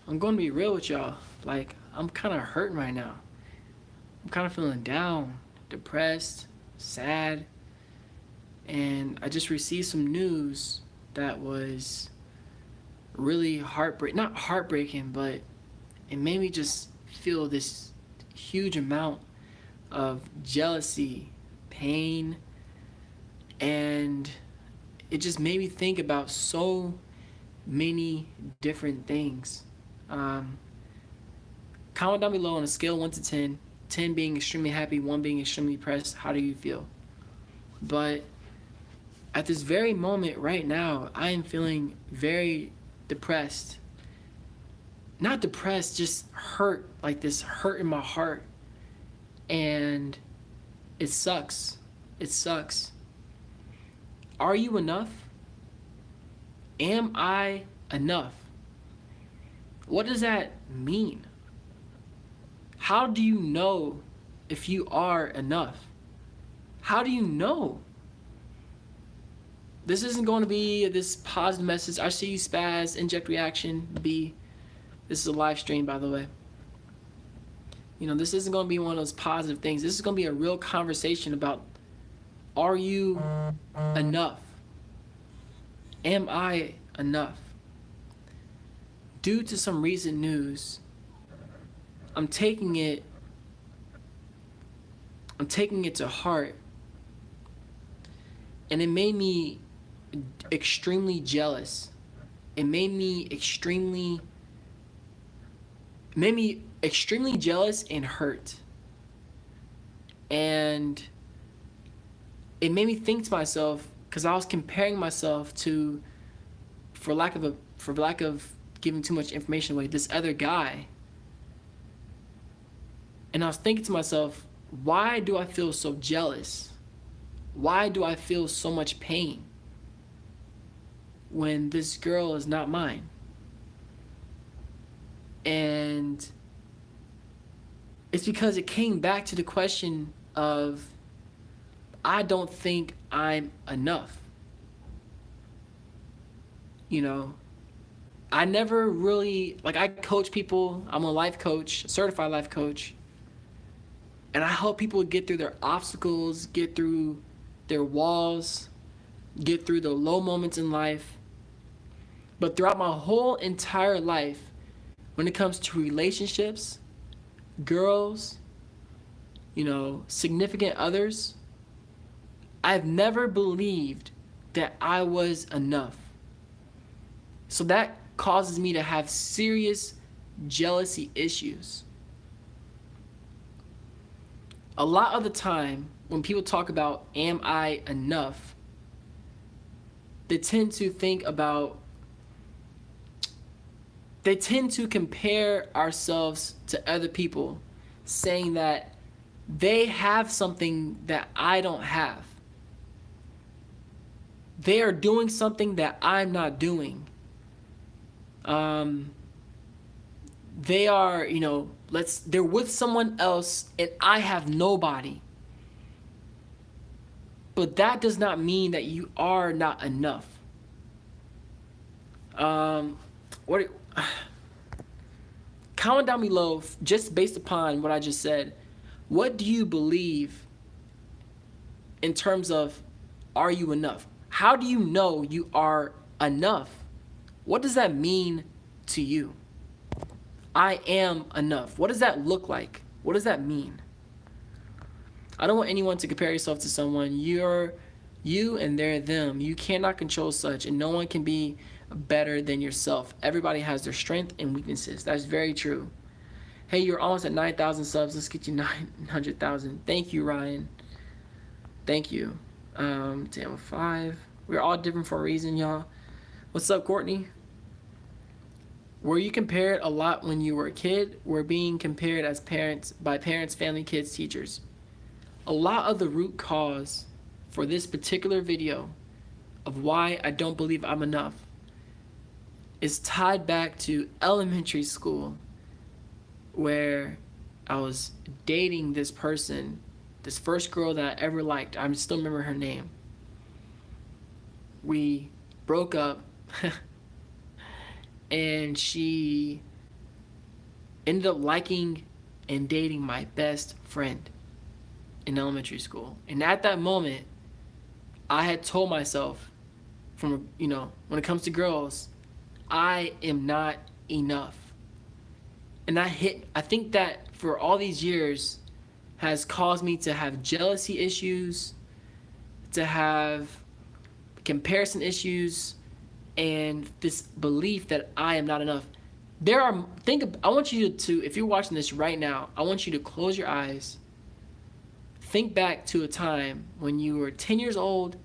I'm going to be real with y'all. Like, I'm kind of hurting right now. I'm kind of feeling down, depressed, sad, and I just received some news that was really not heartbreaking, but it made me just feel this huge amount of jealousy, pain, and it just made me think about so many different things. Um, Comment down below on a scale 1 to 10, 10 being extremely happy, 1 being extremely depressed. How do you feel? But at this very moment right now, I am feeling very depressed. Not depressed, just hurt, like this hurt in my heart. And it sucks. It sucks. Are you enough? Am I enough? What does that mean? How do you know if you are enough? How do you know? This isn't going to be this positive message. I see you spaz, inject reaction, B. This is a live stream, by the way. You know, this isn't going to be one of those positive things. This is going to be a real conversation about, are you enough? Am I enough? Due to some recent news, I'm taking it to heart, and it made me extremely jealous. It made me extremely jealous and hurt. And it made me think to myself, because I was comparing myself to, for lack of giving too much information away, this other guy. And I was thinking to myself, why do I feel so jealous? Why do I feel so much pain when this girl is not mine? And it's because it came back to the question of, I don't think I'm enough. You know, I never really, like, I coach people. I'm a life coach, a certified life coach. And I help people get through their obstacles, get through their walls, get through the low moments in life. But throughout my whole entire life, when it comes to relationships, girls, you know, significant others, I've never believed that I was enough. So that causes me to have serious jealousy issues. A lot of the time, when people talk about, am I enough, they tend to compare ourselves to other people, saying that they have something that I don't have. They are doing something that I'm not doing. They are, you know, they're with someone else and I have nobody. But that does not mean that you are not enough. Comment down below, just based upon what I just said, what do you believe in terms of, are you enough? How do you know you are enough? What does that mean to you? I am enough. What does that look like? What does that mean? I don't want anyone to compare yourself to someone. You're you and they're them. You cannot control such, and no one can be better than yourself. Everybody has their strengths and weaknesses. That's very true. Hey, you're almost at 9,000 subs. Let's get you 900,000. Thank you, Ryan. Thank you. Damn, 5. We're all different for a reason, y'all. What's up, Courtney? Were you compared a lot when you were a kid? Were being compared as parents, by parents, family, kids, teachers? A lot of the root cause for this particular video of why I don't believe I'm enough is tied back to elementary school, where I was dating this person, this first girl that I ever liked. I still remember her name. We broke up and she ended up liking and dating my best friend in elementary school. And at that moment, I had told myself, when it comes to girls, I am not enough. And I think that for all these years has caused me to have jealousy issues, to have comparison issues, and this belief that I am not enough. I want you to, if you're watching this right now, I want you to close your eyes. Think back to a time when you were 10 years old,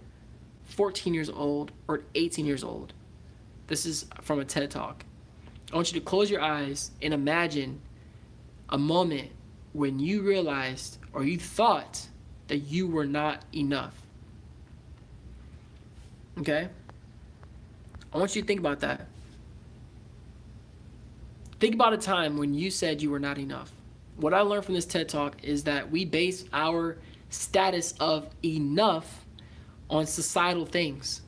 14 years old, or 18 years old. This is from a TED Talk. I want you to close your eyes and imagine a moment when you realized or you thought that you were not enough. Okay? I want you to think about that. Think about a time when you said you were not enough. What I learned from this TED Talk is that we base our status of enough on societal things.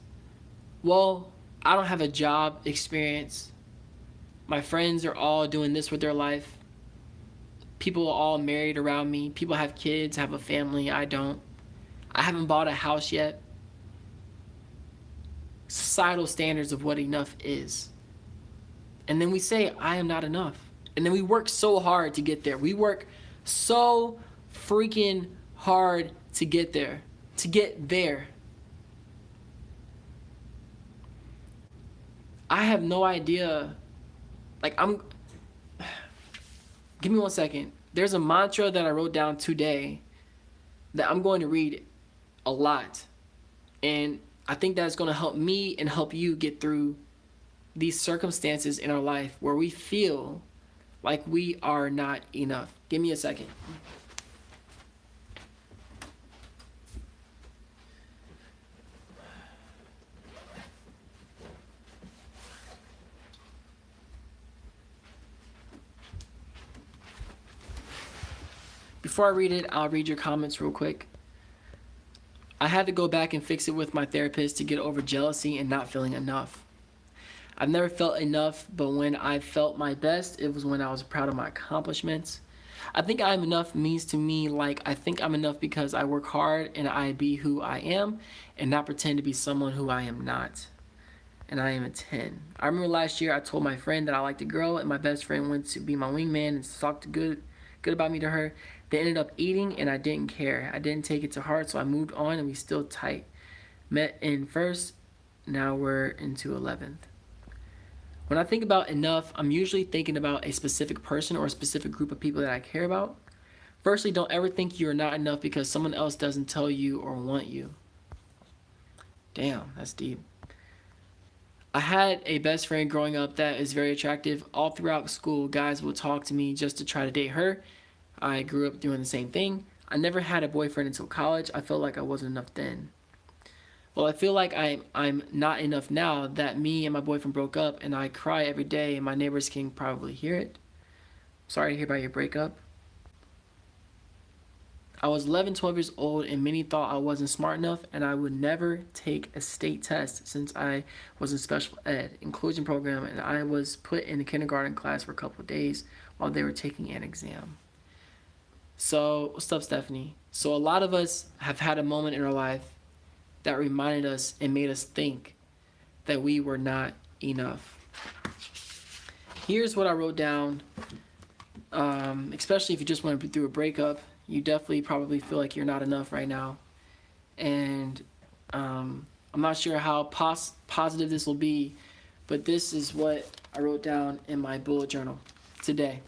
Well, I don't have a job experience. My friends are all doing this with their life. People are all married around me. People have kids, have a family. I don't. I haven't bought a house yet. Societal standards of what enough is. And then we say, I am not enough. And then we work so hard to get there. We work so freaking hard to get there. To get there. I have no idea. Give me 1 second. There's a mantra that I wrote down today that I'm going to read a lot. And I think that's going to help me and help you get through these circumstances in our life where we feel like we are not enough. Give me a second. Before I read it, I'll read your comments real quick. I had to go back and fix it with my therapist to get over jealousy and not feeling enough. I've never felt enough, but when I felt my best, it was when I was proud of my accomplishments. I think I'm enough means to me like I think I'm enough because I work hard and I be who I am and not pretend to be someone who I am not. And I am a 10. I remember last year I told my friend that I liked a girl and my best friend went to be my wingman and talked good about me to her. They ended up eating and I didn't care. I didn't take it to heart, so I moved on and we still tight. Met in first, now we're into 11th. When I think about enough, I'm usually thinking about a specific person or a specific group of people that I care about. Firstly, don't ever think you're not enough because someone else doesn't tell you or want you. Damn, that's deep. I had a best friend growing up that is very attractive. All throughout school, guys would talk to me just to try to date her. I grew up doing the same thing. I never had a boyfriend until college. I felt like I wasn't enough then. Well, I feel like I'm not enough now that me and my boyfriend broke up and I cry every day and my neighbors can probably hear it. Sorry to hear about your breakup. I was 11, 12 years old and many thought I wasn't smart enough and I would never take a state test since I was in special ed inclusion program and I was put in a kindergarten class for a couple of days while they were taking an exam. So, what's up, Stephanie? So a lot of us have had a moment in our life that reminded us and made us think that we were not enough. Here's what I wrote down, especially if you just went through a breakup. You definitely probably feel like you're not enough right now. And I'm not sure how positive this will be, but this is what I wrote down in my bullet journal today.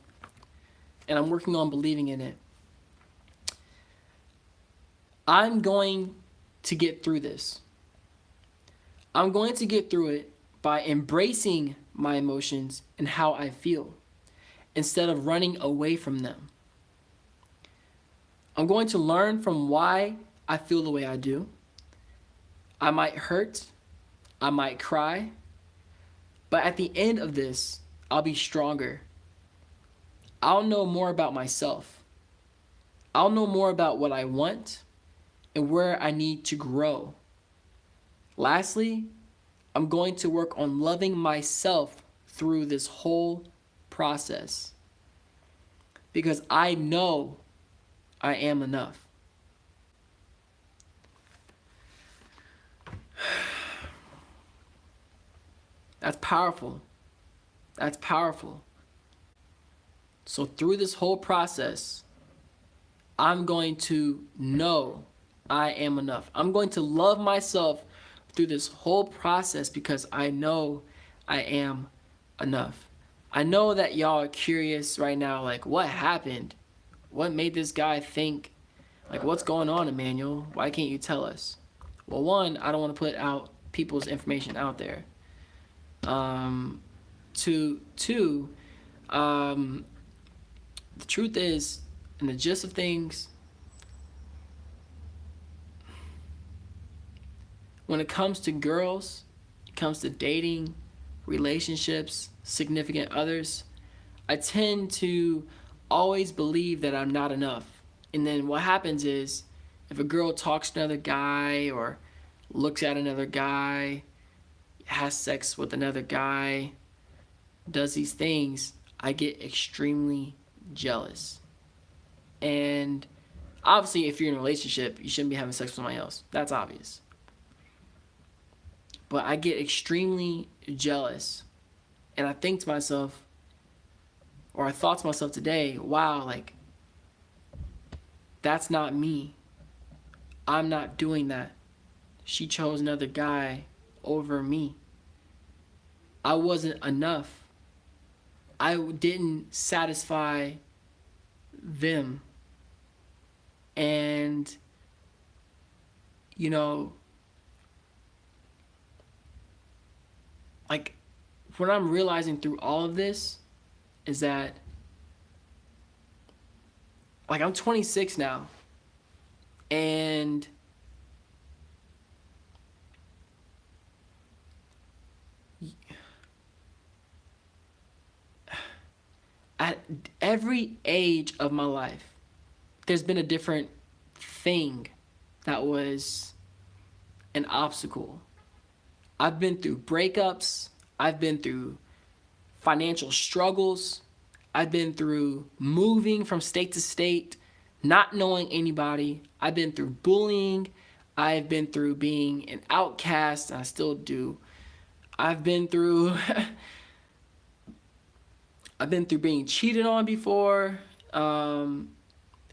And I'm working on believing in it. I'm going to get through this. I'm going to get through it by embracing my emotions and how I feel instead of running away from them. I'm going to learn from why I feel the way I do. I might hurt, I might cry, but at the end of this, I'll be stronger. I'll know more about myself. I'll know more about what I want and where I need to grow. Lastly, I'm going to work on loving myself through this whole process. because I know I am enough. That's powerful. That's powerful. So through this whole process, I'm going to know I am enough. I'm going to love myself through this whole process because I know I am enough. I know that y'all are curious right now, like, what happened? What made this guy think? Like, what's going on, Emmanuel? Why can't you tell us? Well, one, I don't want to put out people's information out there. Two, the truth is, in the gist of things, when it comes to girls, it comes to dating, relationships, significant others, I tend to always believe that I'm not enough. And then what happens is, if a girl talks to another guy or looks at another guy, has sex with another guy, does these things, I get extremely jealous. And obviously, if you're in a relationship, you shouldn't be having sex with somebody else. That's obvious. But I get extremely jealous. And I think to myself, or I thought to myself today, wow, like, that's not me. I'm not doing that. She chose another guy over me. I wasn't enough. I didn't satisfy them. And, you know, like, what I'm realizing through all of this is that, like, I'm 26 now, and at every age of my life, there's been a different thing that was an obstacle. I've been through breakups. I've been through financial struggles. I've been through moving from state to state, not knowing anybody. I've been through bullying. I've been through being an outcast. I still do. I've been through being cheated on before,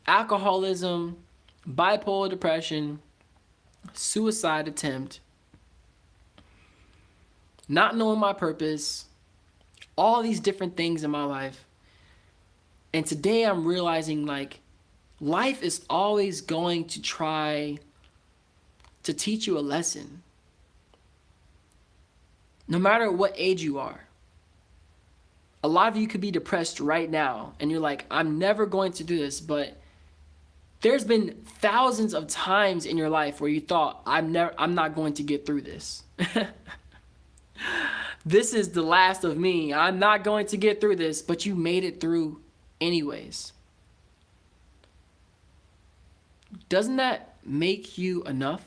alcoholism, bipolar depression, suicide attempt, not knowing my purpose, all these different things in my life. And today I'm realizing, like, life is always going to try to teach you a lesson. No matter what age you are. A lot of you could be depressed right now and you're like, I'm never going to do this, but there's been thousands of times in your life where you thought, I'm not going to get through this. This is the last of me. I'm not going to get through this, but you made it through anyways. Doesn't that make you enough?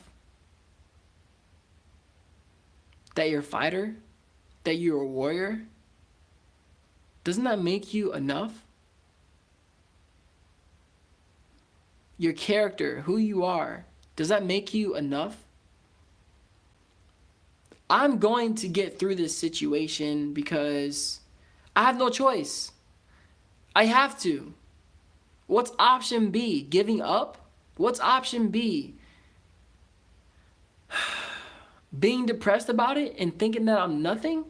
That you're a fighter? That you're a warrior? Doesn't that make you enough? Your character, who you are, does that make you enough? I'm going to get through this situation because I have no choice. I have to. What's option B? Giving up? What's option B? Being depressed about it and thinking that I'm nothing?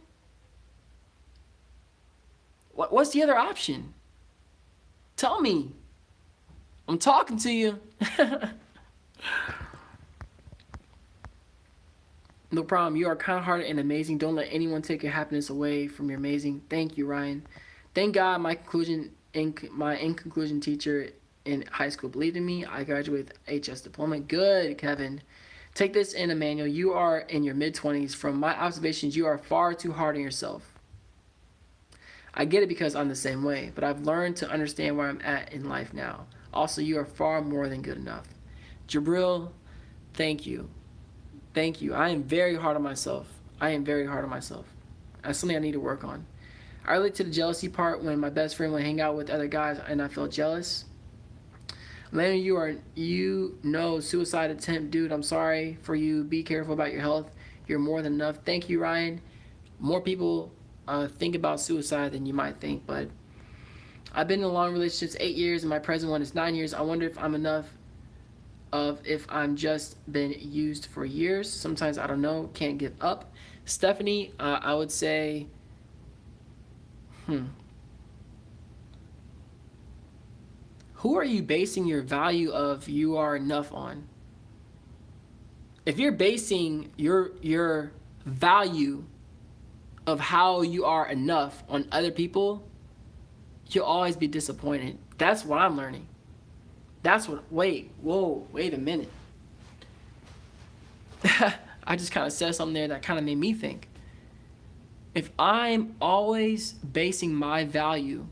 What's the other option? Tell me. I'm talking to you. No problem. You are kind-hearted and amazing. Don't let anyone take your happiness away from your amazing. Thank you, Ryan. Thank God my in conclusion teacher in high school believed in me. I graduated with HS diploma. Good, Kevin. Take this in, Emmanuel. You are in your mid-20s. From my observations, you are far too hard on yourself. I get it because I'm the same way, but I've learned to understand where I'm at in life now. Also, you are far more than good enough. Jabril, thank you. Thank you. I am very hard on myself. That's something I need to work on. I relate to the jealousy part when my best friend would hang out with other guys and I felt jealous. Landon, you know suicide attempt, dude. I'm sorry for you. Be careful about your health. You're more than enough. Thank you, Ryan. More people think about suicide than you might think, but I've been in long relationships 8 years, and my present one is 9 years. I wonder if I'm enough of if I'm just been used for years. Sometimes I don't know. Can't give up. Stephanie, I would say, who are you basing your value of you are enough on? If you're basing your value of how you are enough on other people, you'll always be disappointed. That's what I'm learning. Wait a minute. I just kind of said something there that kind of made me think. If I'm always basing my value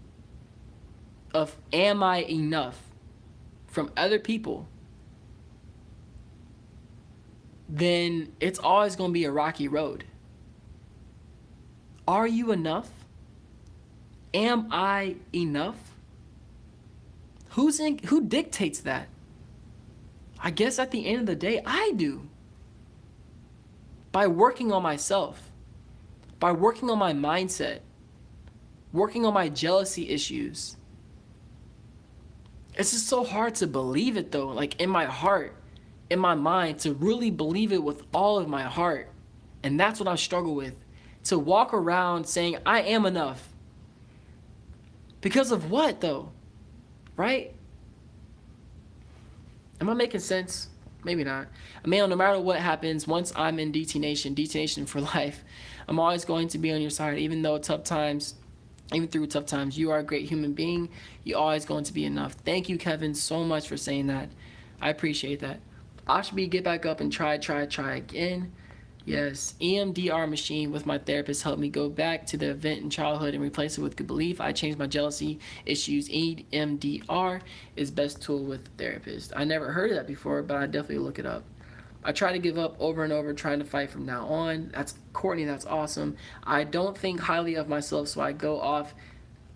of am I enough from other people, then it's always going to be a rocky road. Are you enough? Am I enough? Who dictates that? I guess at the end of the day, I do. By working on myself, by working on my mindset, working on my jealousy issues. It's just so hard to believe it though, like in my heart, in my mind, to really believe it with all of my heart. And that's what I struggle with. To walk around saying, I am enough. Because of what though? Right? Am I making sense? Maybe not. I mean, no matter what happens, once I'm in DT Nation for life, I'm always going to be on your side, even through tough times, you are a great human being. You're always going to be enough. Thank you, Kevin, so much for saying that. I appreciate that. Ashby, get back up and try again. Yes, EMDR machine with my therapist helped me go back to the event in childhood and replace it with good belief. I changed my jealousy issues. EMDR is best tool with therapist. I never heard of that before, but I definitely look it up. I try to give up over and over, trying to fight from now on. That's Courtney, that's awesome. I don't think highly of myself, so I go off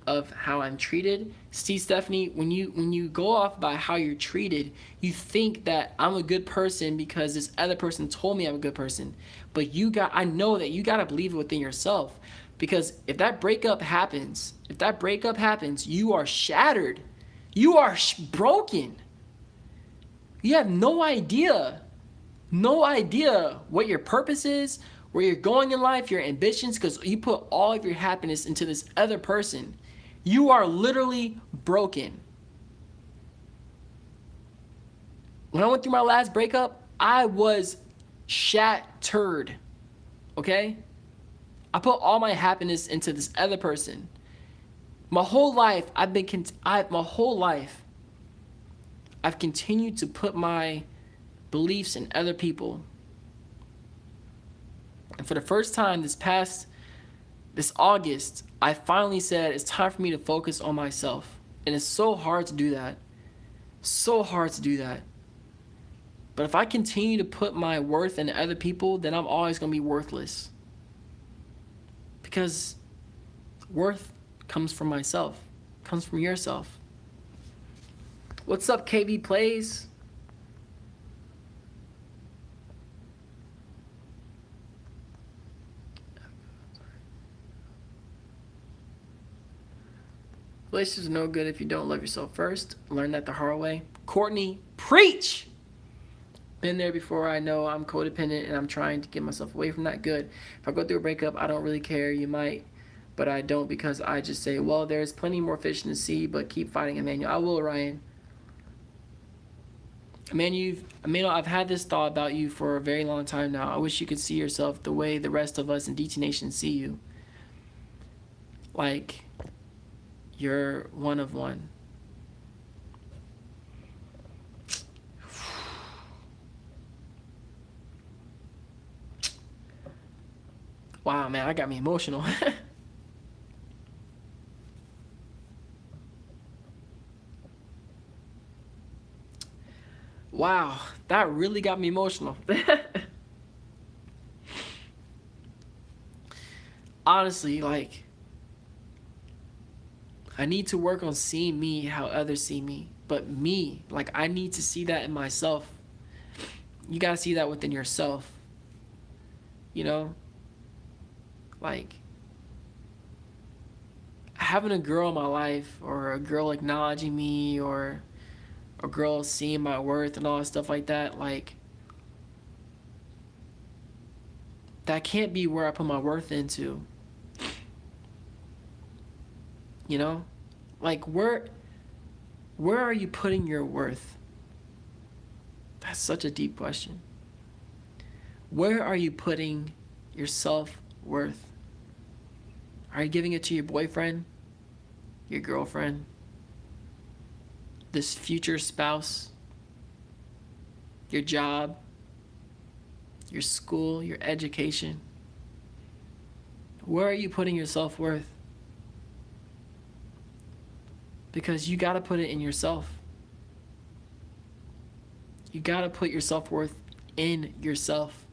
of how I'm treated. See, Stephanie, when you go off by how you're treated, you think that I'm a good person because this other person told me I'm a good person. But I know that you gotta believe it within yourself, because if that breakup happens, you are shattered. You are broken. You have no idea what your purpose is, where you're going in life, your ambitions, because you put all of your happiness into this other person. You are literally broken. When I went through my last breakup, I was shattered. Okay? I put all my happiness into this other person. My whole life, I've continued to put my beliefs in other people. And for the first time this August, I finally said it's time for me to focus on myself. And it's so hard to do that. But if I continue to put my worth in other people, then I'm always going to be worthless. Because worth comes from myself, comes from yourself. What's up, KV Plays? Relationships are no good if you don't love yourself first. Learn that the hard way. Courtney, preach! Been there before. I know I'm codependent and I'm trying to get myself away from that. Good. If I go through a breakup, I don't really care. You might, but I don't, because I just say, well, there's plenty more fish in the sea, but keep fighting, Emmanuel. I will, Ryan. Emmanuel, I've had this thought about you for a very long time now. I wish you could see yourself the way the rest of us in DT Nation see you. Like, you're one of one. Wow, man, that got me emotional. Wow, that really got me emotional. Honestly, like, I need to work on seeing me how others see me. But me, like, I need to see that in myself. You gotta see that within yourself. You know? Like, having a girl in my life, or a girl acknowledging me, or a girl seeing my worth and all that stuff like that, like, that can't be where I put my worth into. You know? Like, where are you putting your worth? That's such a deep question. Where are you putting your self-worth? Are you giving it to your boyfriend, your girlfriend, this future spouse, your job, your school, your education? Where are you putting your self-worth? Because you got to put it in yourself. You got to put your self-worth in yourself.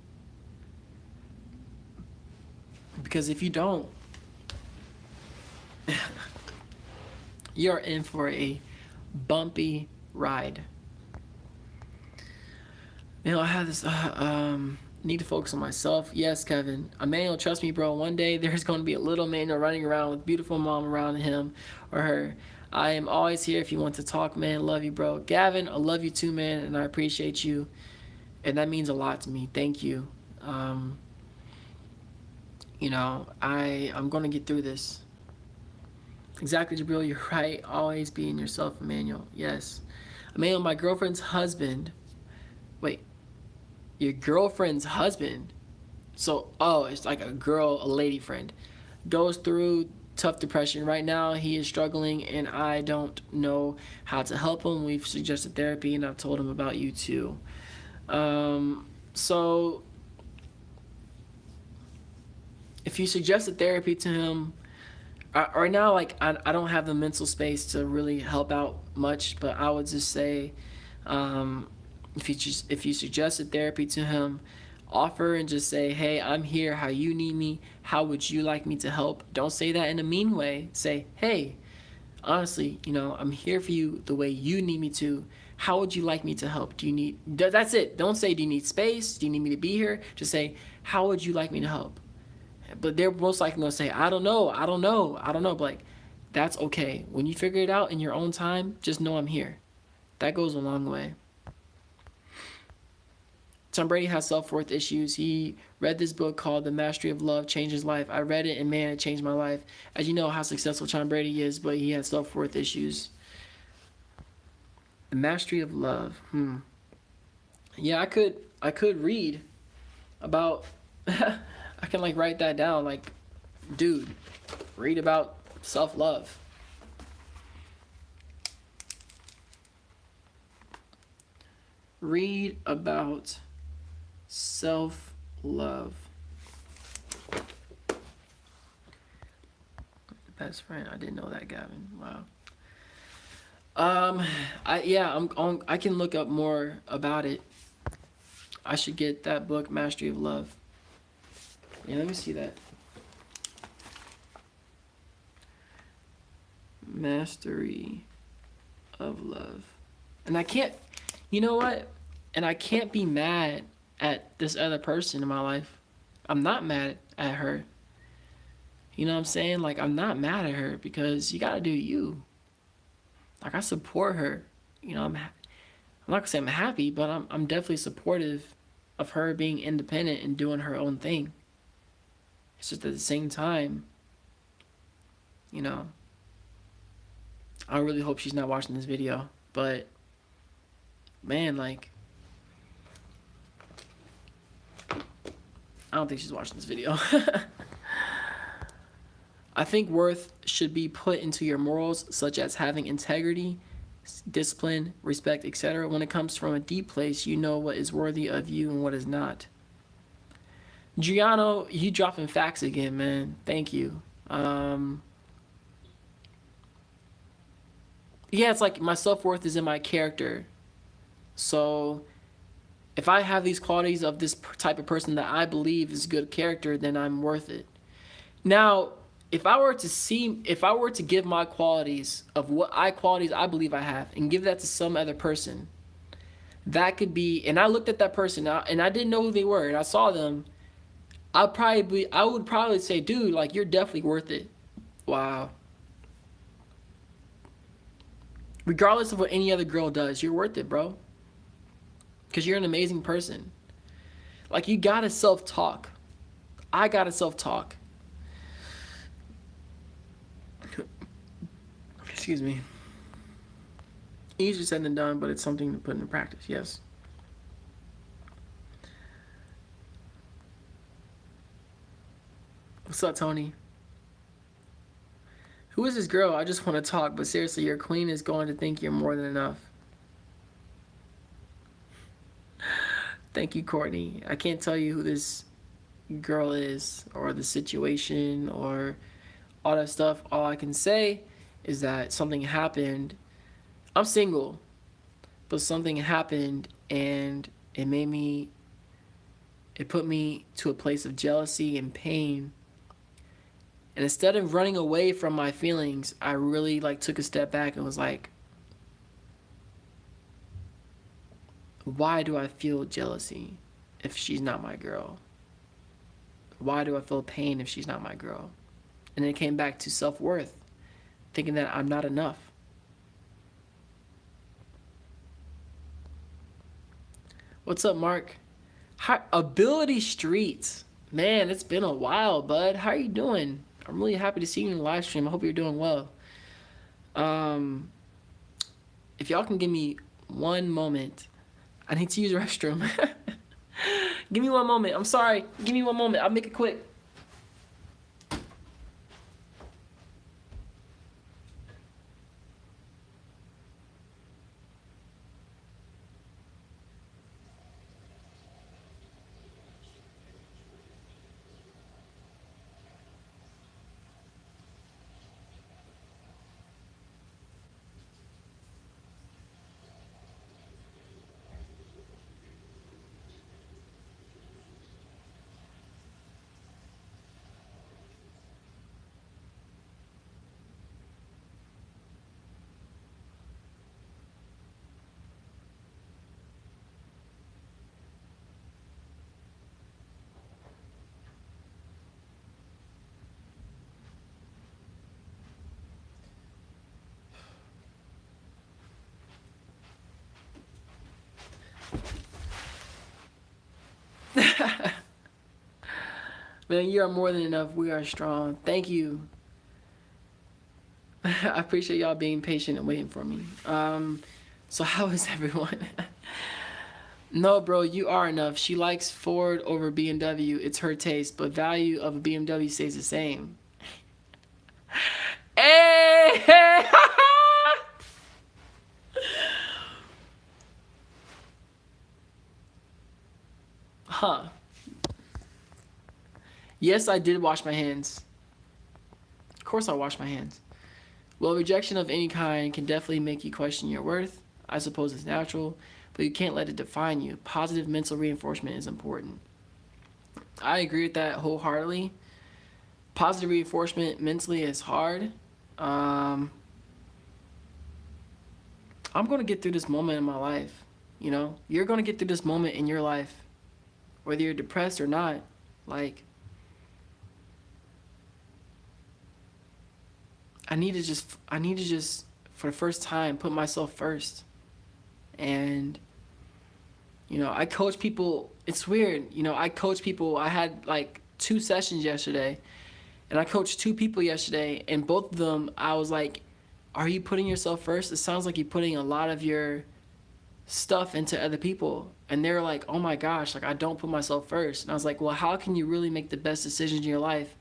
Because if you don't, you're in for a bumpy ride. You know, I have this, need to focus on myself. Yes, Kevin. Emmanuel, trust me, bro. One day there's going to be a little Emmanuel running around with beautiful mom around him or her. I am always here if you want to talk, man. Love you, bro. Gavin, I love you too, man, and I appreciate you. And that means a lot to me. Thank you. You know, I'm going to get through this. Exactly, Jabril. You're right. Always being yourself, Emmanuel. Yes. Emmanuel, my girlfriend's husband. Wait. Your girlfriend's husband? So, oh, it's like a lady friend. Goes through tough depression. Right now, he is struggling, and I don't know how to help him. We've suggested therapy, and I've told him about you too. So, if you suggested therapy to him, right now, like, I don't have the mental space to really help out much, but I would just say, if you suggested therapy to him, offer and just say, hey, I'm here, how you need me, how would you like me to help? Don't say that in a mean way. Say, hey, honestly, you know, I'm here for you the way you need me to. How would you like me to help? Do you need, that's it. Don't say, do you need space? Do you need me to be here? Just say, how would you like me to help? But they're most likely going to say, I don't know. But like, that's okay. When you figure it out in your own time, just know I'm here. That goes a long way. Tom Brady has self-worth issues. He read this book called The Mastery of Love, Changed His Life. I read it, and man, it changed my life. As you know how successful Tom Brady is, but he has self-worth issues. The Mastery of Love. Yeah, I could read about I can like write that down, like, dude, read about self-love. Read about self-love. Best friend. I didn't know that, Gavin. Wow. I can look up more about it. I should get that book, Mastery of Love. Yeah, let me see that. Mastery of Love. And I can't, you know what? And I can't be mad at this other person in my life. I'm not mad at her. You know what I'm saying? Like, I'm not mad at her because you gotta do you. Like, I support her. You know, I'm not gonna say I'm happy, but I'm definitely supportive of her being independent and doing her own thing. It's just at the same time, you know, I really hope she's not watching this video, but man, like, I don't think she's watching this video. I think worth should be put into your morals, such as having integrity, discipline, respect, etc. When it comes from a deep place, you know what is worthy of you and what is not. Giuliano, you dropping facts again, man. Thank you. Yeah, it's like my self-worth is in my character. So if I have these qualities of this type of person that I believe is good character, then I'm worth it. Now, if I were to give my qualities of what I qualities I believe I have and give that to some other person, that could be, and I looked at that person and I didn't know who they were and I saw them, I would probably say, dude, like you're definitely worth it. Wow. Regardless of what any other girl does, you're worth it, bro. Because you're an amazing person. Like, you gotta self talk. I gotta self talk. Excuse me. Easier said than done, but it's something to put into practice, yes. What's up, Tony? Who is this girl? I just want to talk, but seriously, your queen is going to think you're more than enough. Thank you, Courtney. I can't tell you who this girl is or the situation or all that stuff. All I can say is that something happened. I'm single, but something happened and it put me to a place of jealousy and pain. And instead of running away from my feelings, I really like took a step back and was like, why do I feel jealousy if she's not my girl? Why do I feel pain if she's not my girl? And then it came back to self-worth, thinking that I'm not enough. What's up, Mark? Hi, Ability Streets. Man, it's been a while, bud. How are you doing? I'm really happy to see you in the live stream. I hope you're doing well. If y'all can give me one moment, I need to use the restroom. Give me one moment. I'm sorry. Give me one moment. I'll make it quick. Man, you are more than enough. We are strong. Thank you. I appreciate y'all being patient and waiting for me. So how is everyone? No, bro, you are enough. She likes Ford over BMW. It's her taste, but value of a BMW stays the same. Hey! Huh. Yes, I did wash my hands. Of course I wash my hands. Well, rejection of any kind can definitely make you question your worth. I suppose it's natural, but you can't let it define you. Positive mental reinforcement is important. I agree with that wholeheartedly. Positive reinforcement mentally is hard. I'm going to get through this moment in my life. You know, you're going to get through this moment in your life, whether you're depressed or not. Like, I need to just, for the first time, put myself first. And, you know, I coach people. It's weird. You know, I coach people. I had like 2 sessions yesterday, and I coached 2 people yesterday, and both of them, I was like, are you putting yourself first? It sounds like you're putting a lot of your stuff into other people. And they're like, oh my gosh, like I don't put myself first. And I was like, well, how can you really make the best decisions in your life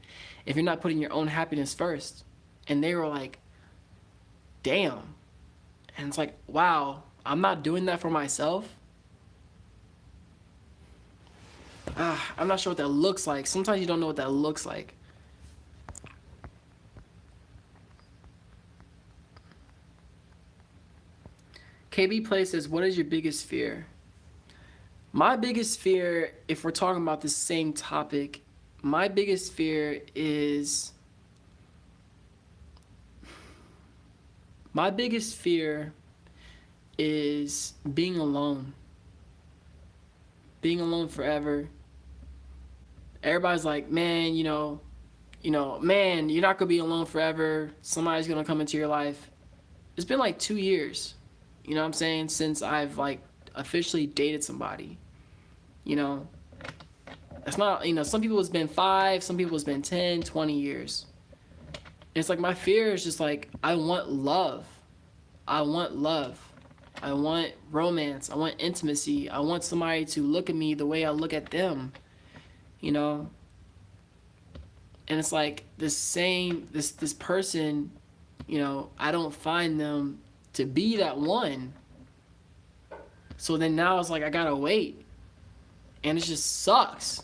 if you're not putting your own happiness first? And they were like, damn. And it's like, wow, I'm not doing that for myself. I'm not sure what that looks like. Sometimes you don't know what that looks like. KB Play says, what is your biggest fear? My biggest fear, if we're talking about the same topic, my biggest fear is My biggest fear is being alone. Being alone forever. Everybody's like, man, man, you're not gonna be alone forever. Somebody's gonna come into your life. It's been like 2 years, you know what I'm saying, since I've like officially dated somebody. You know, it's not, some people it's been 5, some people it's been 10, 20 years. And it's like my fear is just like, I want love. I want love. I want romance. I want intimacy. I want somebody to look at me the way I look at them, you know? And it's like this person, I don't find them to be that one. So then now it's like I gotta wait. And it just sucks.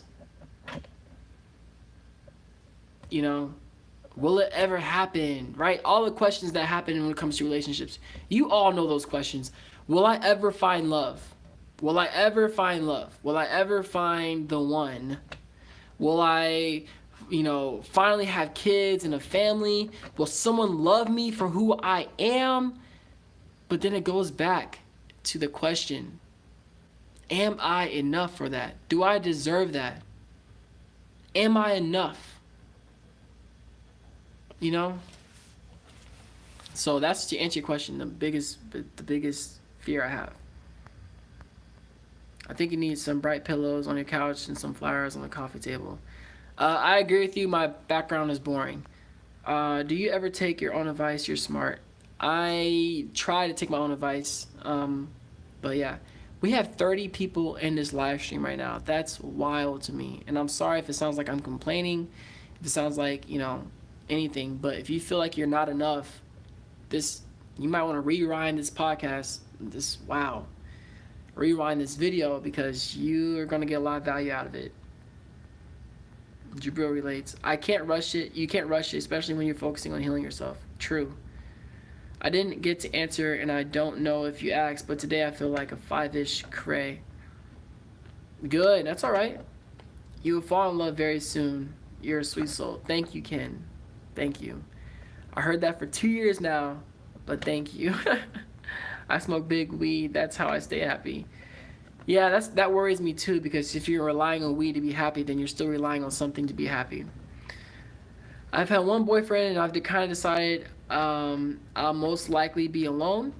Will it ever happen? Right? All the questions that happen when it comes to relationships. You all know those questions. Will I ever find love? Will I ever find love? Will I ever find the one? Will I, finally have kids and a family? Will someone love me for who I am? But then it goes back to the question, am I enough for that? Do I deserve that? Am I enough? So that's to answer your question, the biggest fear I have. I think you need some bright pillows on your couch and some flowers on the coffee table. I agree with you. My background is boring. Do you ever take your own advice? You're smart. I try to take my own advice. But yeah, we have 30 people in this live stream right now. That's wild to me. And I'm sorry if it sounds like I'm complaining, if it sounds like, anything. But if you feel like you're not enough, you might want to rewind this podcast. Rewind this video, because you are going to get a lot of value out of it. Jabril relates. I can't rush it. You can't rush it, especially when you're focusing on healing yourself. True. I didn't get to answer, and I don't know if you asked, but today I feel like a 5-ish cray. Good. That's all right. You will fall in love very soon. You're a sweet soul. Thank you, Ken. Thank you. I heard that for 2 years now, but thank you. I smoke big weed. That's how I stay happy. Yeah, that worries me too, because if you're relying on weed to be happy, then you're still relying on something to be happy. I've had one boyfriend, and I've kind of decided I'll most likely be alone.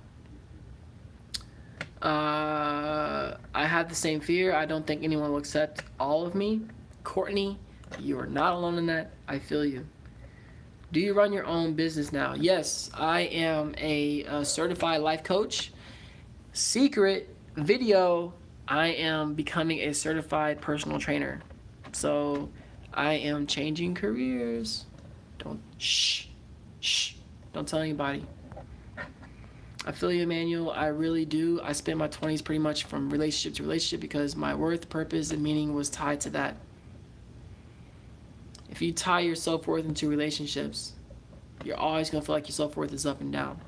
I have the same fear. I don't think anyone will accept all of me. Courtney, you are not alone in that. I feel you. Do you run your own business now? Yes, I am a certified life coach. Secret video, I am becoming a certified personal trainer. So I am changing careers. Shh. Don't tell anybody. I feel you, Emmanuel. I really do. I spent my 20s pretty much from relationship to relationship because my worth, purpose, and meaning was tied to that. If you tie your self-worth into relationships, you're always going to feel like your self-worth is up and down.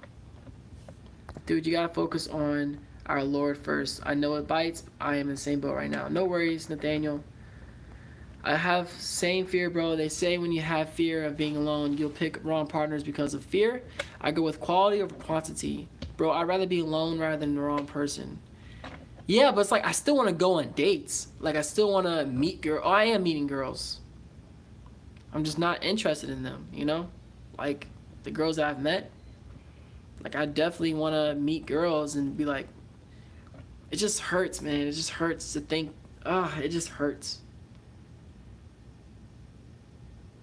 Dude, you got to focus on our Lord first. I know it bites. I am in the same boat right now. No worries, Nathaniel. I have same fear, bro. They say when you have fear of being alone, you'll pick wrong partners because of fear. I go with quality over quantity. Bro, I'd rather be alone rather than the wrong person. Yeah, but it's like I still want to go on dates. Like I still want to meet girls. Oh, I am meeting girls. I'm just not interested in them, Like, the girls that I've met, like, I definitely want to meet girls and be like, it just hurts, man. It just hurts to think, it just hurts.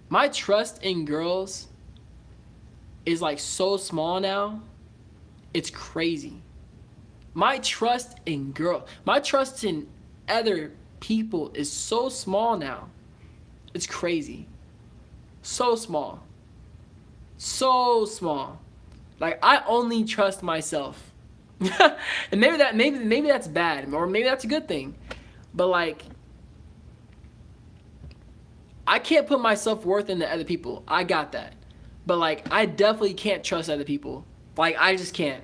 My trust in girls is, like, so small now, it's crazy. My trust in other people is so small now, it's crazy. So small. Like I only trust myself. And maybe that's bad, or maybe that's a good thing. But like I can't put my self-worth into other people. I got that. But like I definitely can't trust other people. Like I just can't.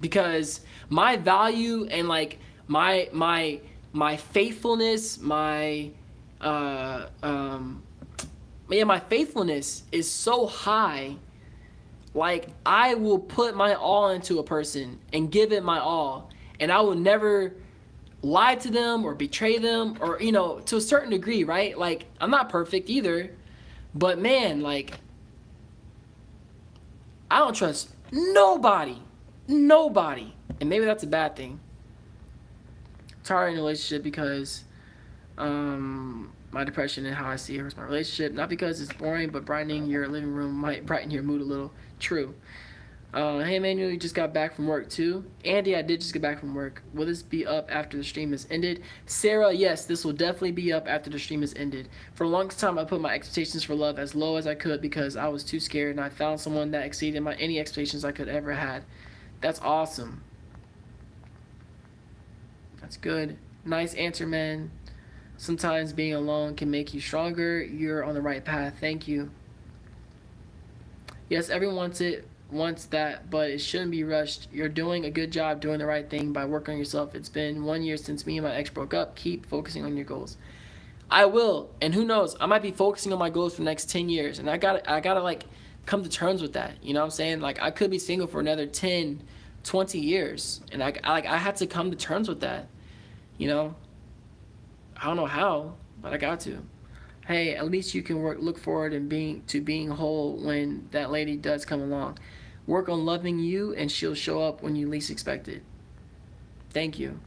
Because my value and like my faithfulness, my faithfulness is so high. Like, I will put my all into a person and give it my all, and I will never lie to them or betray them, or to a certain degree, right? Like, I'm not perfect either, but man, like, I don't trust nobody, and maybe that's a bad thing. It's hard in a relationship because my depression and how I see it hurts my relationship. Not because it's boring, but brightening your living room might brighten your mood a little. True. Hey Emmanuel, you just got back from work too. Andy, I did just get back from work. Will this be up after the stream is ended? Sarah, yes, this will definitely be up after the stream is ended. For the longest time, I put my expectations for love as low as I could because I was too scared, and I found someone that exceeded any expectations I could ever had. That's awesome. That's good. Nice answer, man. Sometimes being alone can make you stronger. You're on the right path. Thank you. Yes, everyone wants that, but it shouldn't be rushed. You're doing a good job doing the right thing by working on yourself. It's been 1 year since me and my ex broke up. Keep focusing on your goals. I will, and who knows? I might be focusing on my goals for the next 10 years, and I gotta like come to terms with that. You know what I'm saying? Like, I could be single for another 10, 20 years, and I had to come to terms with that. You know, I don't know how, but I got to. Hey, at least you can look forward and being whole when that lady does come along. Work on loving you, and she'll show up when you least expect it. Thank you.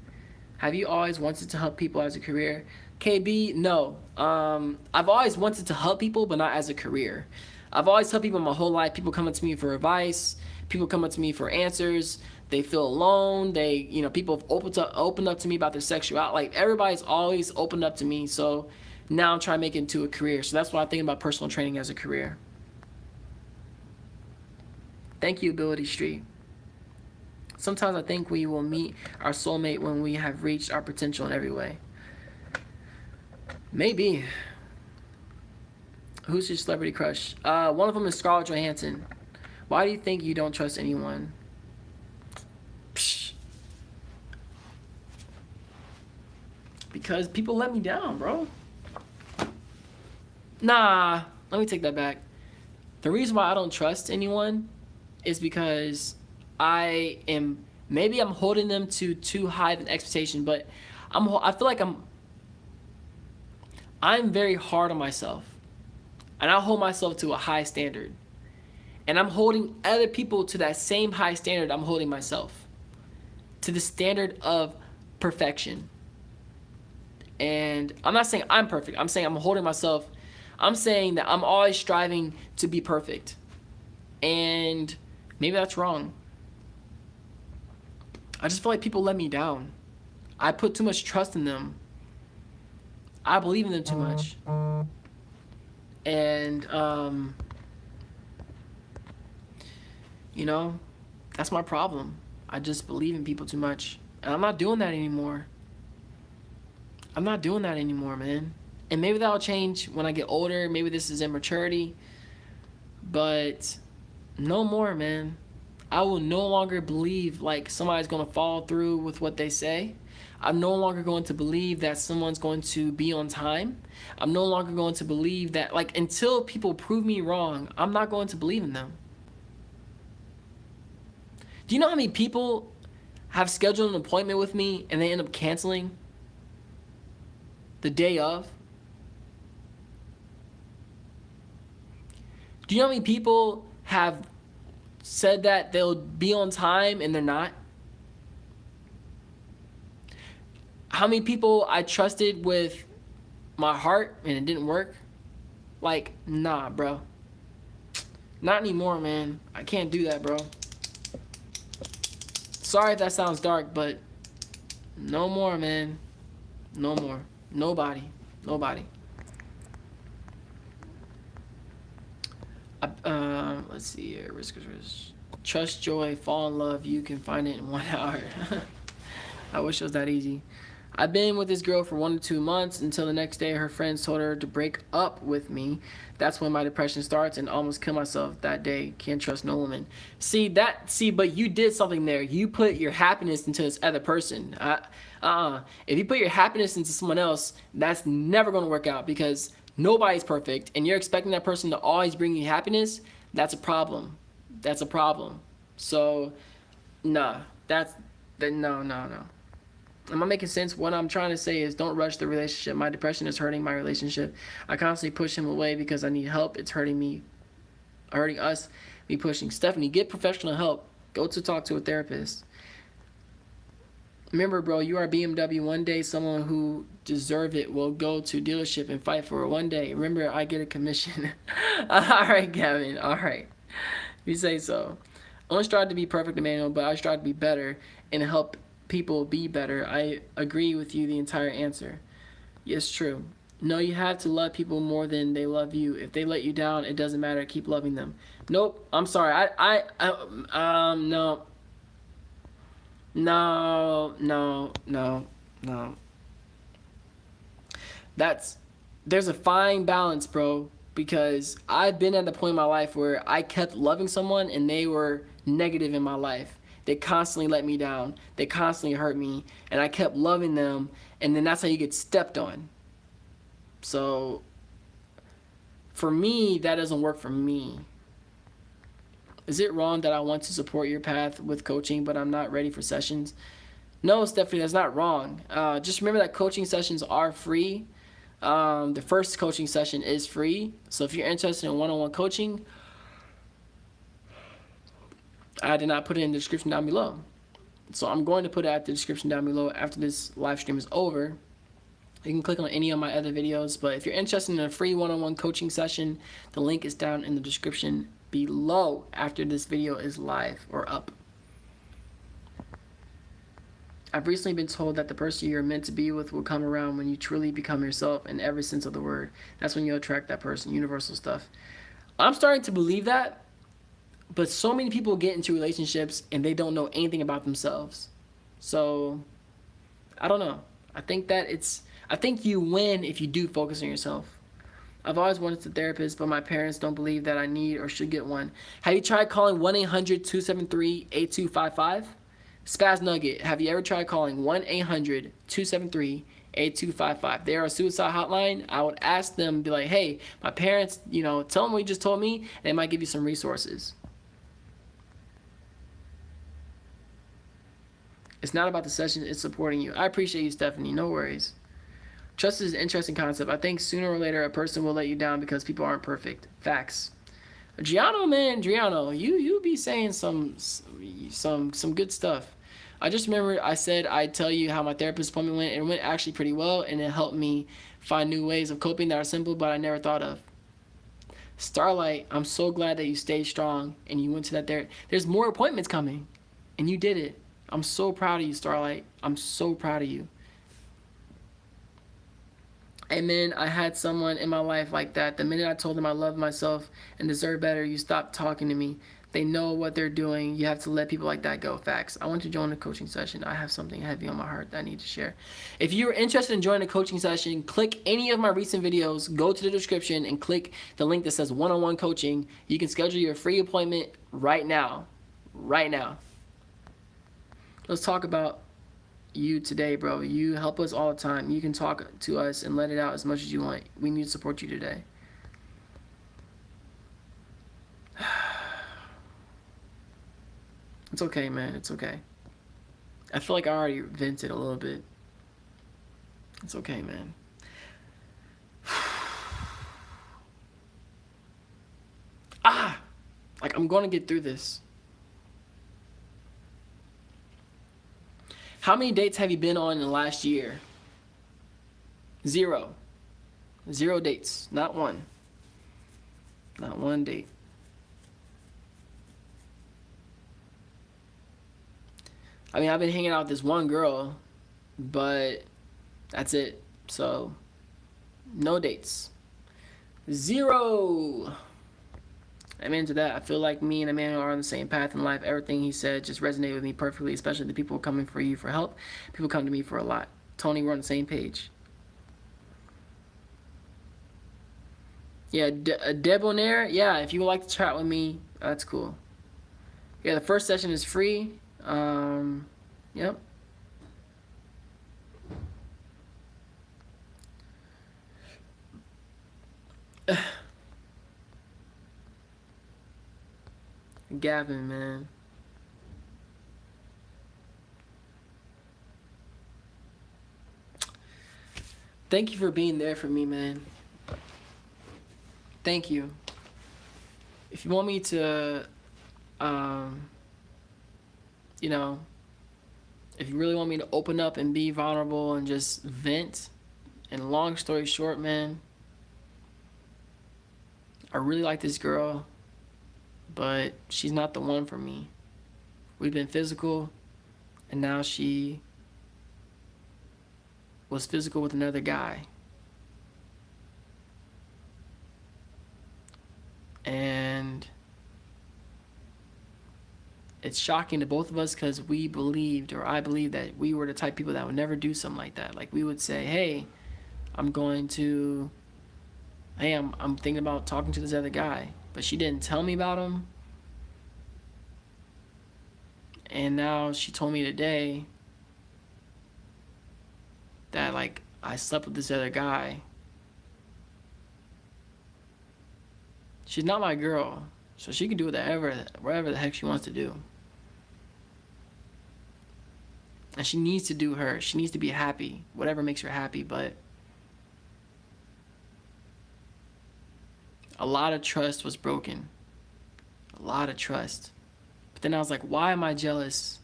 Have you always wanted to help people as a career? KB, no. I've always wanted to help people, but not as a career. I've always helped people my whole life. People come up to me for advice. People come up to me for answers. They feel alone. People have opened up to me about their sexuality. Like, everybody's always opened up to me. So now I'm trying to make it into a career. So that's why I'm thinking about personal training as a career. Thank you, Ability Street. Sometimes I think we will meet our soulmate when we have reached our potential in every way. Maybe. Who's your celebrity crush? One of them is Scarlett Johansson. Why do you think you don't trust anyone? Psh. Because people let me down, bro. Nah, let me take that back. The reason why I don't trust anyone is because maybe I'm holding them to too high of an expectation, but I feel like I'm very hard on myself, and I hold myself to a high standard, and I'm holding other people to that same high standard. I'm holding myself to the standard of perfection, and I'm not saying I'm perfect. I'm saying I'm holding myself. I'm saying that I'm always striving to be perfect, and maybe that's wrong. I just feel like people let me down. I put too much trust in them. I believe in them too much. And, that's my problem. I just believe in people too much. And I'm not doing that anymore. I'm not doing that anymore, man. And maybe that'll change when I get older. Maybe this is immaturity. But no more, man. I will no longer believe like somebody's going to follow through with what they say. I'm no longer going to believe that someone's going to be on time. I'm no longer going to believe that, like, until people prove me wrong, I'm not going to believe in them. Do you know how many people have scheduled an appointment with me and they end up canceling the day of? Do you know how many people have said that they'll be on time and they're not? How many people I trusted with my heart and it didn't work? Like, nah, bro. Not anymore, man. I can't do that, bro. Sorry if that sounds dark, but no more, man. No more. Nobody. Let's see here. Risk. Trust, joy, fall in love. You can find it in 1 hour. I wish it was that easy. I've been with this girl for 1 to 2 months until the next day her friends told her to break up with me. That's when my depression starts and almost kill myself that day. Can't trust no woman. But you did something there. You put your happiness into this other person. If you put your happiness into someone else, that's never going to work out because nobody's perfect and you're expecting that person to always bring you happiness. That's a problem. That's a problem. So, nah, that's no. Am I making sense? What I'm trying to say is don't rush the relationship. My depression is hurting my relationship. I constantly push him away because I need help. It's hurting me, hurting us, me pushing. Stephanie, get professional help. Go to talk to a therapist. Remember, bro, you are BMW. One day, someone who deserve it will go to dealership and fight for it. One day, remember, I get a commission. All right, Gavin. All right. You say so. I don't strive to be perfect, Emmanuel, but I strive to be better and help people be better. I agree with you the entire answer. Yes, true. No, you have to love people more than they love you. If they let you down, it doesn't matter. Keep loving them. Nope. I'm sorry. No. No. There's a fine balance, bro, because I've been at the point in my life where I kept loving someone and they were negative in my life. They constantly let me down. They constantly hurt me, and I kept loving them, and then that's how you get stepped on. So for me, that doesn't work for me. Is it wrong that I want to support your path with coaching, but I'm not ready for sessions? No, Stephanie, that's not wrong. Just remember that coaching sessions are free. The first coaching session is free. So if you're interested in one-on-one coaching, I did not put it in the description down below. So I'm going to put it at the description down below after this live stream is over. You can click on any of my other videos. But if you're interested in a free one-on-one coaching session, the link is down in the description below after this video is live or up. I've recently been told that the person you're meant to be with will come around when you truly become yourself in every sense of the word. That's when you'll attract that person. Universal stuff. I'm starting to believe that, but so many people get into relationships and they don't know anything about themselves. So, I don't know. I think you win if you do focus on yourself. I've always wanted a therapist, but my parents don't believe that I need or should get one. Have you tried calling 1-800-273-8255? Spaz Nugget, have you ever tried calling 1-800-273-8255? They are a suicide hotline. I would ask them, be like, hey, my parents, tell them what you just told me, and they might give you some resources. It's not about the session, it's supporting you. I appreciate you, Stephanie. No worries. Trust is an interesting concept. I think sooner or later a person will let you down because people aren't perfect. Facts. Giano, you be saying some good stuff. I just remember I said I'd tell you how my therapist appointment went. It went actually pretty well, and it helped me find new ways of coping that are simple but I never thought of. Starlight, I'm so glad that you stayed strong and you went to that therapy. There's more appointments coming, and you did it. I'm so proud of you, Starlight. I'm so proud of you. Amen. I had someone in my life like that. The minute I told them I love myself and deserve better, you stopped talking to me. They know what they're doing. You have to let people like that go. Facts. I want to join a coaching session. I have something heavy on my heart that I need to share. If you're interested in joining a coaching session, click any of my recent videos, go to the description and click the link that says one-on-one coaching. You can schedule your free appointment right now. Right now. Let's talk about you today, bro. You help us all the time. You can talk to us and let it out as much as you want. We need to support you today. It's okay, man. It's okay. I feel like I already vented a little bit. It's okay, man. Like, I'm going to get through this. How many dates have you been on in the last year? 0. 0 dates. Not one. Not one date. I mean, I've been hanging out with this one girl, but that's it. So, no dates. 0. I'm into that. I feel like me and Emmanuel are on the same path in life. Everything he said just resonated with me perfectly, especially the people coming for you for help. People come to me for a lot. Tony, we're on the same page. Yeah, Debonair, yeah, if you would like to chat with me, that's cool. Yeah, the first session is free. Yep. Gavin, man. Thank you for being there for me, man. Thank you. If you want me to, um, you know, if you really want me to open up and be vulnerable and just vent, and long story short, man, I really like this girl, but she's not the one for me. We've been physical, and now she was physical with another guy. And it's shocking to both of us because we believed, or I believed, that we were the type of people that would never do something like that. Like, we would say, hey, I'm going to, hey, I'm thinking about talking to this other guy. But she didn't tell me about him. And now she told me today that, like, I slept with this other guy. She's not my girl, so she can do whatever the heck she wants to do. And she needs to do her. She needs to be happy, whatever makes her happy. But a lot of trust was broken. A lot of trust. But then I was like, why am I jealous?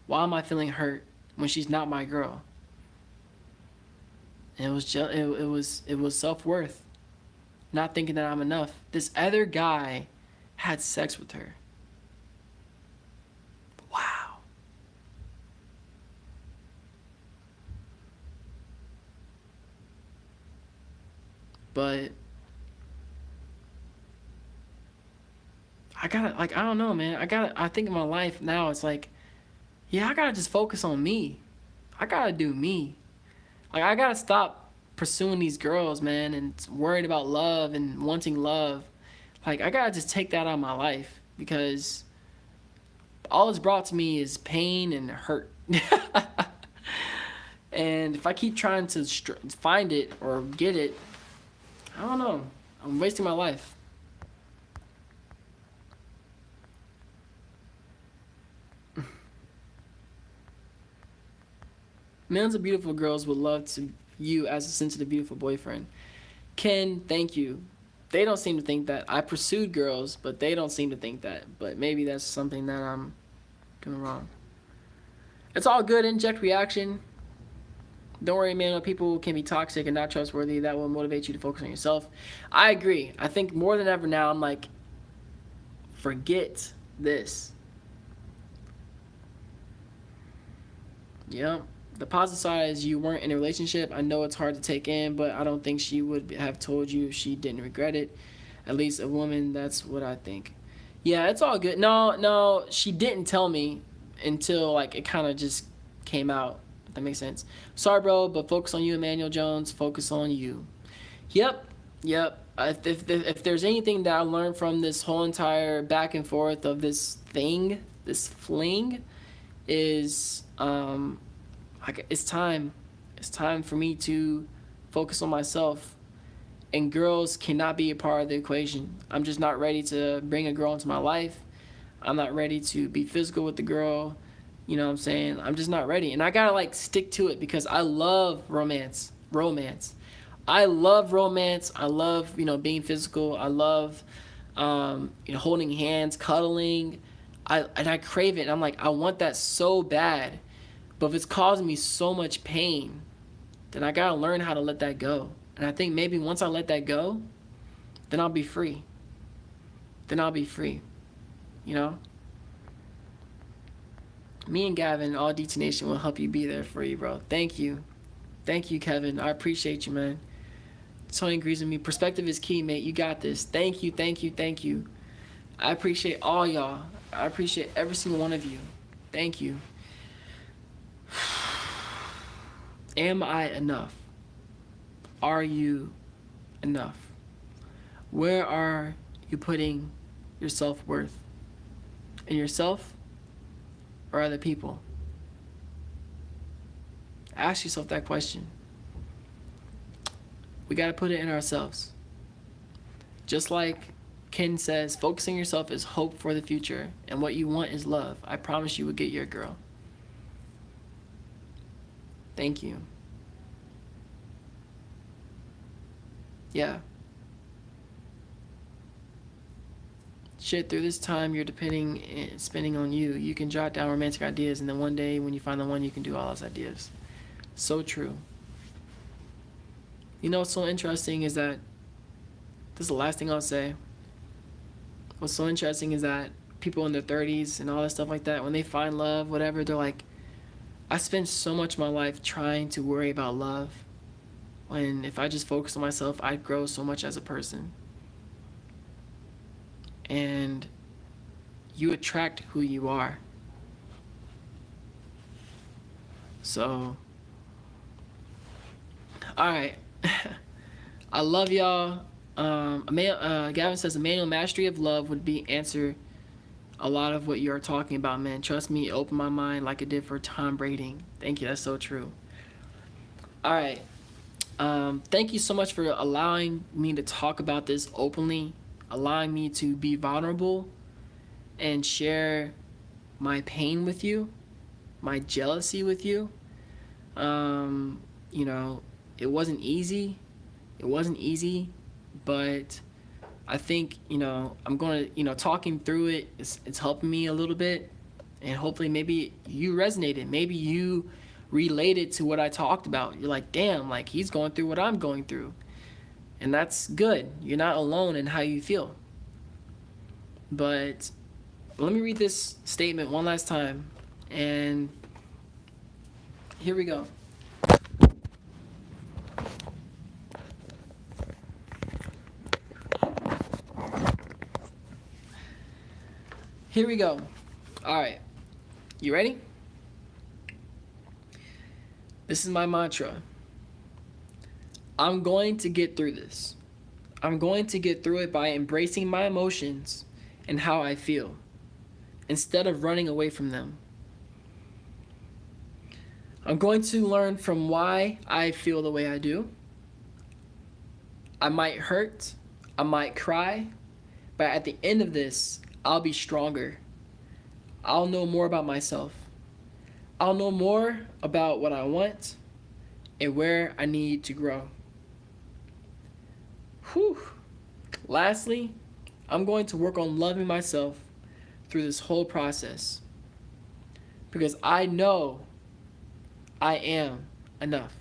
Why am I feeling hurt when she's not my girl? And it was self-worth. Not thinking that I'm enough. This other guy had sex with her. Wow. But I gotta, like, I don't know, man. I think in my life now, it's like, yeah, I gotta just focus on me. I gotta do me. Like, I gotta stop pursuing these girls, man, and worried about love and wanting love. Like, I gotta just take that out of my life because all it's brought to me is pain and hurt. And if I keep trying to find it or get it, I don't know. I'm wasting my life. Millions of beautiful girls would love to you as a sensitive, beautiful boyfriend. Ken, thank you. They don't seem to think that. I pursued girls, but they don't seem to think that. But maybe that's something that I'm doing wrong. It's all good. Inject reaction. Don't worry, man. People can be toxic and not trustworthy. That will motivate you to focus on yourself. I agree. I think more than ever now, I'm like, forget this. Yep. The positive side is you weren't in a relationship. I know it's hard to take in, but I don't think she would have told you if she didn't regret it. At least a woman, that's what I think. Yeah, it's all good. No, she didn't tell me until, like, it kind of just came out. If that makes sense. Sorry, bro, but focus on you, Emmanuel Jones. Focus on you. Yep. If there's anything that I learned from this whole entire back and forth of this fling, is it's time. It's time for me to focus on myself. And girls cannot be a part of the equation. I'm just not ready to bring a girl into my life. I'm not ready to be physical with the girl. You know what I'm saying? I'm just not ready. And I gotta, like, stick to it because I love romance. I love romance. I love, being physical. I love, holding hands, cuddling. I crave it. And I'm like, I want that so bad. But if it's causing me so much pain, then I gotta learn how to let that go. And I think maybe once I let that go, then I'll be free. Me and Gavin, all DT Nation, will help you be there for you, bro. Thank you, Kevin. I appreciate you, man. Tony agrees with me. Perspective is key, mate. You got this. Thank you. I appreciate all y'all. I appreciate every single one of you. Thank you. Am I enough? Are you enough? Where are you putting your self-worth? In yourself or other people? Ask yourself that question. We got to put it in ourselves. Just like Ken says, focusing on yourself is hope for the future, and what you want is love. I promise you will get your girl. Thank you. Yeah. Shit, through this time you're spending on you. You can jot down romantic ideas, and then one day when you find the one, you can do all those ideas. So true. You know what's so interesting is that, this is the last thing I'll say. What's so interesting is that people in their 30s and all that stuff like that, when they find love, whatever, they're like, I spent so much of my life trying to worry about love, when if I just focus on myself, I'd grow so much as a person. And you attract who you are. So, alright. I love y'all. Gavin says a manual mastery of love would be answer a lot of what you're talking about, man. Trust me, it opened my mind like it did for Tom Brady. Thank you, that's so true. Alright. Thank you so much for allowing me to talk about this openly, allowing me to be vulnerable and share my pain with you, my jealousy with you. You know, it wasn't easy. But I think, you know, I'm going to, talking through it, it's helping me a little bit. And hopefully maybe you resonated. Maybe you related to what I talked about. You're like, damn, like he's going through what I'm going through. And that's good. You're not alone in how you feel. But let me read this statement one last time. And here we go. Here we go. All right. You ready? This is my mantra. I'm going to get through this. I'm going to get through it by embracing my emotions and how I feel, instead of running away from them. I'm going to learn from why I feel the way I do. I might hurt, I might cry, but at the end of this, I'll be stronger. I'll know more about myself. I'll know more about what I want and where I need to grow. Whew. Lastly, I'm going to work on loving myself through this whole process, because I know I am enough.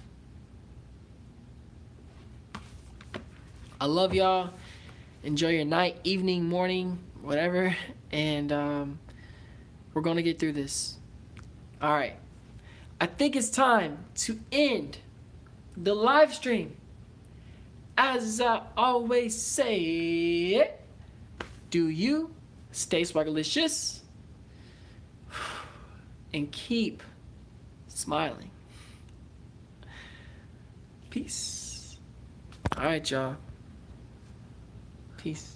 I love y'all. Enjoy your night, evening, morning, whatever. And we're going to get through this. All right. I think it's time to end the live stream. As I always say, do you stay swagalicious and keep smiling. Peace. All right, y'all. Peace.